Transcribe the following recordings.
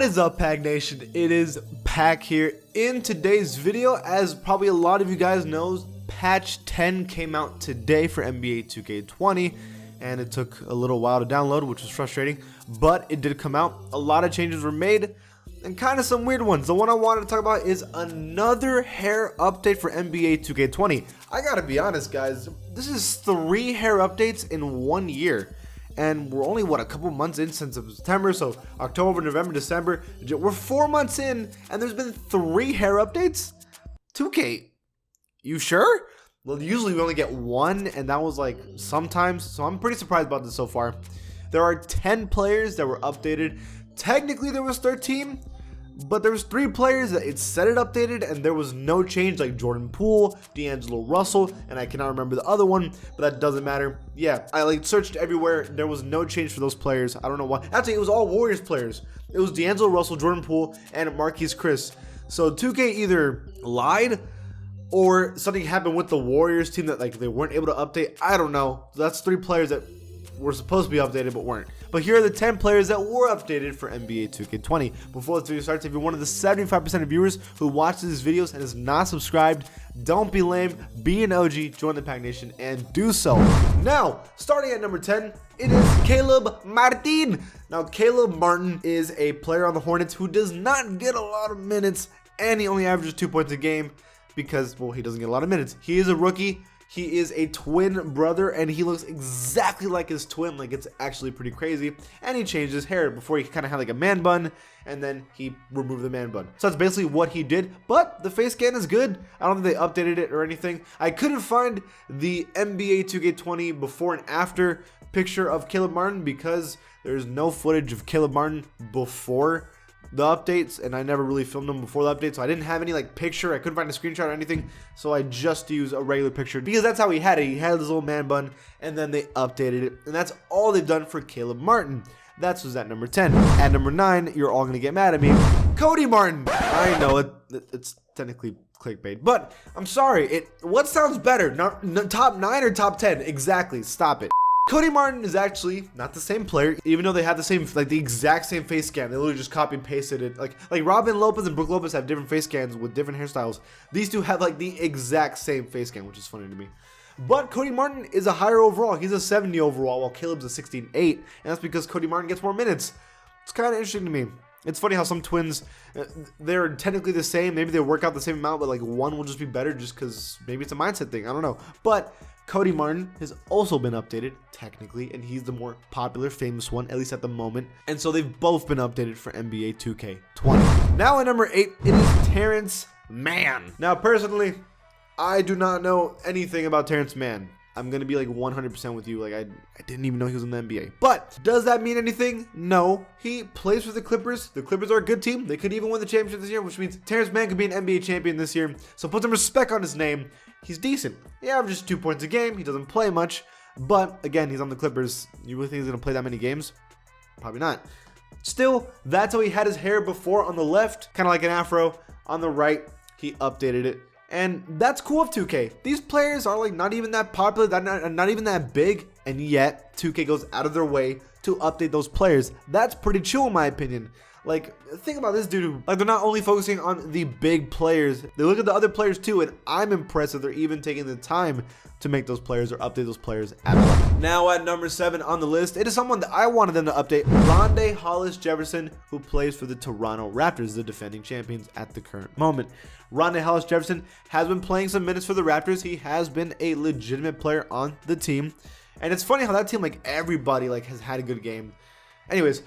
What is up, Pack Nation? It is Pack here. In today's video, as probably a lot of you guys know, patch 10 came out today for NBA 2K20, and it took a little while to download, which was frustrating, but it did come out. A lot of changes were made, and kind of some weird ones. The one I wanted to talk about is another hair update for NBA 2K20. I gotta be honest, guys, this is 3 hair updates in 1 year. And we're only, a couple months in since September, so October, November, December. We're 4 months in, and there's been 3 hair updates? 2K, you sure? Well, usually we only get 1, and that was like sometimes, so I'm pretty surprised about this so far. There are 10 players that were updated. Technically, there was 13, but there was 3 players that it said it updated, and there was no change, like Jordan Poole, D'Angelo Russell, and I cannot remember the other one, but that doesn't matter. Yeah, I searched everywhere. There was no change for those players. I don't know why. Actually, it was all Warriors players. It was D'Angelo Russell, Jordan Poole, and Marquise Chris. So 2K either lied or something happened with the Warriors team that they weren't able to update. I don't know. That's 3 players that were supposed to be updated but weren't. But here are the 10 players that were updated for NBA 2K20. Before this video starts, if you're one of the 75% of viewers who watch these videos and is not subscribed, don't be lame, be an OG, join the Pack Nation, and do so. Now, starting at number 10, it is Caleb Martin. Now, Caleb Martin is a player on the Hornets who does not get a lot of minutes, and he only averages 2 points a game because, well, he doesn't get a lot of minutes. He is a rookie. He is a twin brother, and he looks exactly like his twin. It's actually pretty crazy. And he changed his hair. Before, he kind of had a man bun, and then he removed the man bun. So that's basically what he did, but the face scan is good. I don't think they updated it or anything. I couldn't find the NBA 2K20 before and after picture of Caleb Martin because there's no footage of Caleb Martin before the updates, and I never really filmed them before the update, so I didn't have any picture. I couldn't find a screenshot or anything, so I just used a regular picture because that's how he had it. He had his little man bun, and then they updated it, and that's all they've done for Caleb Martin. That was at number 10. At number 9, you're all gonna get mad at me, Cody Martin. I know it's technically clickbait, but I'm sorry. What sounds better, top 9 or top 10? Exactly. Stop it. Cody Martin is actually not the same player, even though they had the same, the exact same face scan. They literally just copy and pasted it. Like Robin Lopez and Brook Lopez have different face scans with different hairstyles. These two have the exact same face scan, which is funny to me. But Cody Martin is a higher overall. He's a 70 overall, while Caleb's a 16.8, and that's because Cody Martin gets more minutes. It's kind of interesting to me. It's funny how some twins, they're technically the same. Maybe they work out the same amount, but one will just be better just because maybe it's a mindset thing. I don't know. But Cody Martin has also been updated, technically, and he's the more popular, famous one, at least at the moment. And so they've both been updated for NBA 2K20. Now at number 8, it is Terrence Mann. Now, personally, I do not know anything about Terrence Mann. I'm going to be 100% with you. I didn't even know he was in the NBA. But does that mean anything? No. He plays for the Clippers. The Clippers are a good team. They could even win the championship this year, which means Terrence Mann could be an NBA champion this year. So put some respect on his name. He's decent. He averages 2 points a game. He doesn't play much. But again, he's on the Clippers. You really think he's going to play that many games? Probably not. Still, that's how he had his hair before on the left, kind of like an afro. On the right, he updated it. And that's cool of 2K. These players are not even that popular, not even that big, and yet 2K goes out of their way to update those players. That's pretty chill in my opinion. Think about this dude. They're not only focusing on the big players, they look at the other players too, and I'm impressed that they're even taking the time to make those players or update those players at all. Now at number 7 on the list, it is someone that I wanted them to update, Rondae HollisJefferson, who plays for the Toronto Raptors, the defending champions at the current moment. Rondae HollisJefferson has been playing some minutes for the Raptors. He has been a legitimate player on the team. And it's funny how that team, everybody has had a good game. Anyways,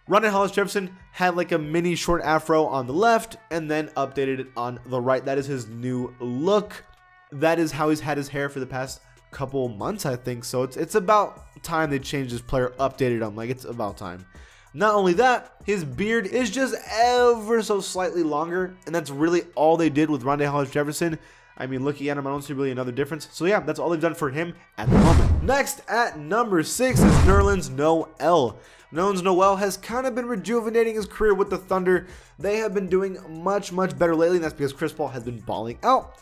Rondae HollisJefferson had a mini short afro on the left and then updated it on the right. That is his new look. That is how he's had his hair for the past couple months, I think. So it's about time they changed his player, updated him. It's about time. Not only that, his beard is just ever so slightly longer, and that's really all they did with Rondae HollisJefferson. I mean, looking at him, I don't see really another difference. So yeah, that's all they've done for him at the moment. Next, at number 6 is Noel Noel. Noel Noel has kind of been rejuvenating his career with the Thunder. They have been doing much better lately, and that's because Chris Paul has been balling out.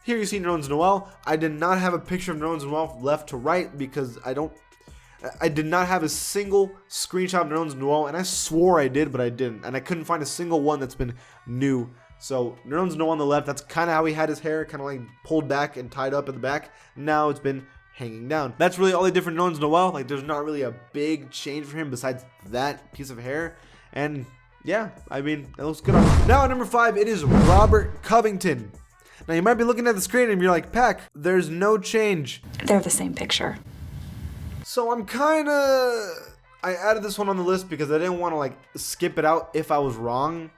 Here you see Noel Noel. I did not have a picture of Noel Noel left to right because I don't I did not have a single screenshot of Noel Noel, and I swore I did, but I didn't. And I couldn't find a single one that's been new. So Noel Noel on the left, that's kind of how he had his hair, kind of like pulled back and tied up in the back. Now it's been hanging down. That's really all the different Noel Noel. Like, there's not really a big change for him besides that piece of hair. And yeah, I mean, it looks good on him. Now at number 5, it is Robert Covington. Now you might be looking at the screen and you're like, Pack, there's no change. They're the same picture. So I added this one on the list because I didn't want to like skip it out if I was wrong.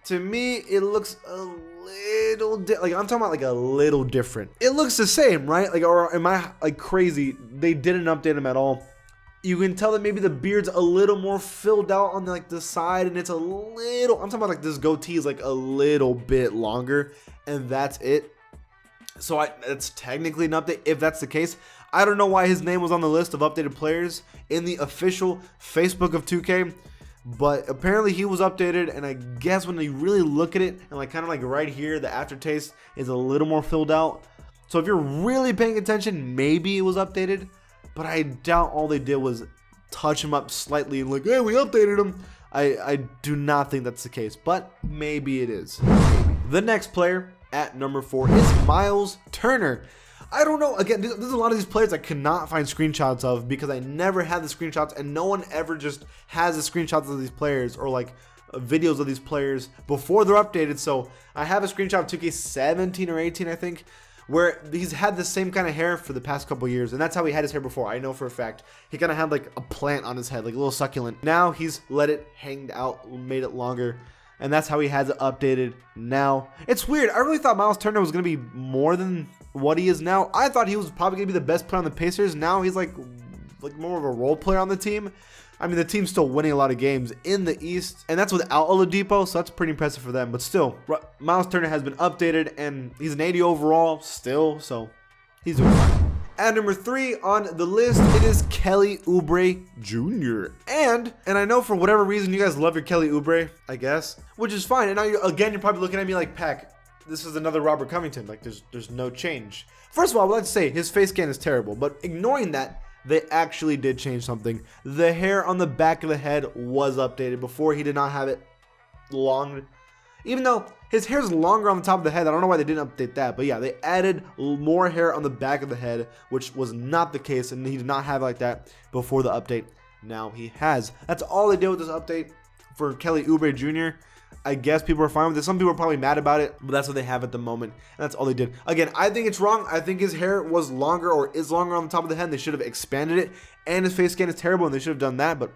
To me, it looks a little like I'm talking about like a little different. It looks the same, right? Like, or am I like crazy? They didn't update him at all. You can tell that maybe the beard's a little more filled out on like the side, and it's a little, I'm talking about like this goatee is like a little bit longer, and that's it. So it's technically an update if that's the case. I don't know why his name was on the list of updated players in the official Facebook of 2K, but apparently he was updated, and I guess when you really look at it, and like kind of like right here, the aftertaste is a little more filled out. So if you're really paying attention, maybe it was updated, but I doubt all they did was touch him up slightly and like, hey, we updated him. I do not think that's the case, but maybe it is. Maybe. The next player at number 4 is Myles Turner. I don't know, again, there's a lot of these players I could not find screenshots of because I never had the screenshots, and no one ever just has the screenshots of these players or like videos of these players before they're updated. So I have a screenshot of 2K17 or 18, I think, where he's had the same kind of hair for the past couple years, and that's how he had his hair before. I know for a fact. He kind of had like a plant on his head, like a little succulent. Now he's let it hang out, made it longer, and that's how he has it updated now. It's weird. I really thought Myles Turner was going to be more than what he is now. I thought he was probably going to be the best player on the Pacers. Now he's like more of a role player on the team. I mean, the team's still winning a lot of games in the East, and that's without Oladipo, so that's pretty impressive for them. But still, Myles Turner has been updated, and he's an 80 overall still, so he's doing fine. At number 3 on the list, it is Kelly Oubre Jr. And I know for whatever reason you guys love your Kelly Oubre, I guess, which is fine. And now you're probably looking at me like, Pack, this is another Robert Covington. Like, there's no change. First of all, I would like to say his face scan is terrible, but ignoring that, they actually did change something. The hair on the back of the head was updated. Before, he did not have it long. Even though his hair is longer on the top of the head, I don't know why they didn't update that. But yeah, they added more hair on the back of the head, which was not the case, and he did not have it like that before the update. Now he has. That's all they did with this update for Kelly Oubre Jr. I guess people are fine with it. Some people are probably mad about it, but that's what they have at the moment, and that's all they did. Again, I think it's wrong. I think his hair was longer, or is longer, on the top of the head. They should have expanded it, and his face scan is terrible, and they should have done that. But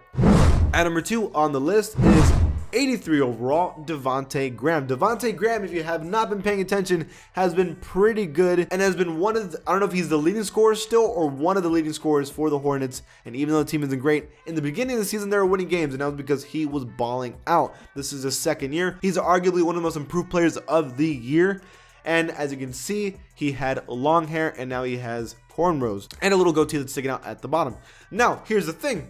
at number 2 on the list is 83 overall, Devonte Graham. Devonte Graham, if you have not been paying attention, has been pretty good and has been one of the, I don't know if he's the leading scorer still or one of the leading scorers for the Hornets. And even though the team isn't great, in the beginning of the season, they were winning games, and that was because he was balling out. This is his second year. He's arguably one of the most improved players of the year. And as you can see, he had long hair, and now he has cornrows and a little goatee that's sticking out at the bottom. Now, here's the thing.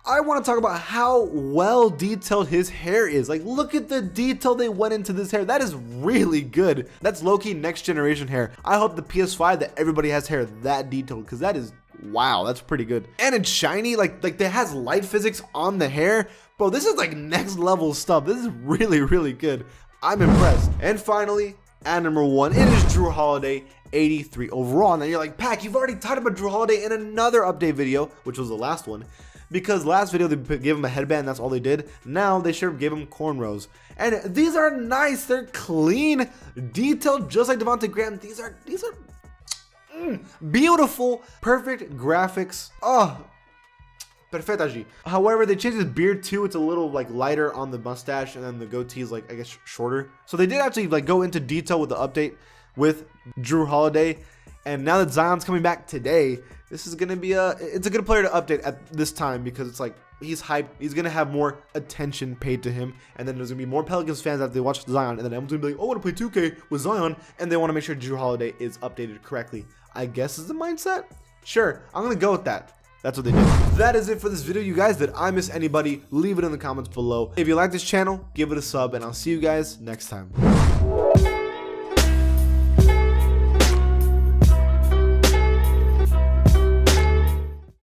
I want to talk about how well detailed his hair is. Like, look at the detail they went into this hair. That is really good. That's low-key next generation hair. I hope the PS5 that everybody has hair that detailed, because that is, wow, that's pretty good. And it's shiny, like it has light physics on the hair. Bro, this is like next level stuff. This is really, really good. I'm impressed. And finally, at number 1, it is Jrue Holiday, 83 overall. Now you're like, Pack, you've already talked about Jrue Holiday in another update video, which was the last one. Because last video they gave him a headband, that's all they did. Now they sure gave him cornrows. And these are nice, they're clean, detailed, just like Devonte Graham. These are beautiful, perfect graphics. Oh, perfect. However, they changed his beard too. It's a little like lighter on the mustache, and then the goatee is like, I guess, shorter. So they did actually like go into detail with the update with Jrue Holiday. And now that Zion's coming back today, this is going to be it's a good player to update at this time, because it's like he's hyped. He's going to have more attention paid to him. And then there's going to be more Pelicans fans after they watch Zion. And then everyone's going to be like, oh, I want to play 2K with Zion. And they want to make sure Jrue Holiday is updated correctly. I guess is the mindset. Sure, I'm going to go with that. That's what they did. That is it for this video, you guys. Did I miss anybody? Leave it in the comments below. If you like this channel, give it a sub, and I'll see you guys next time.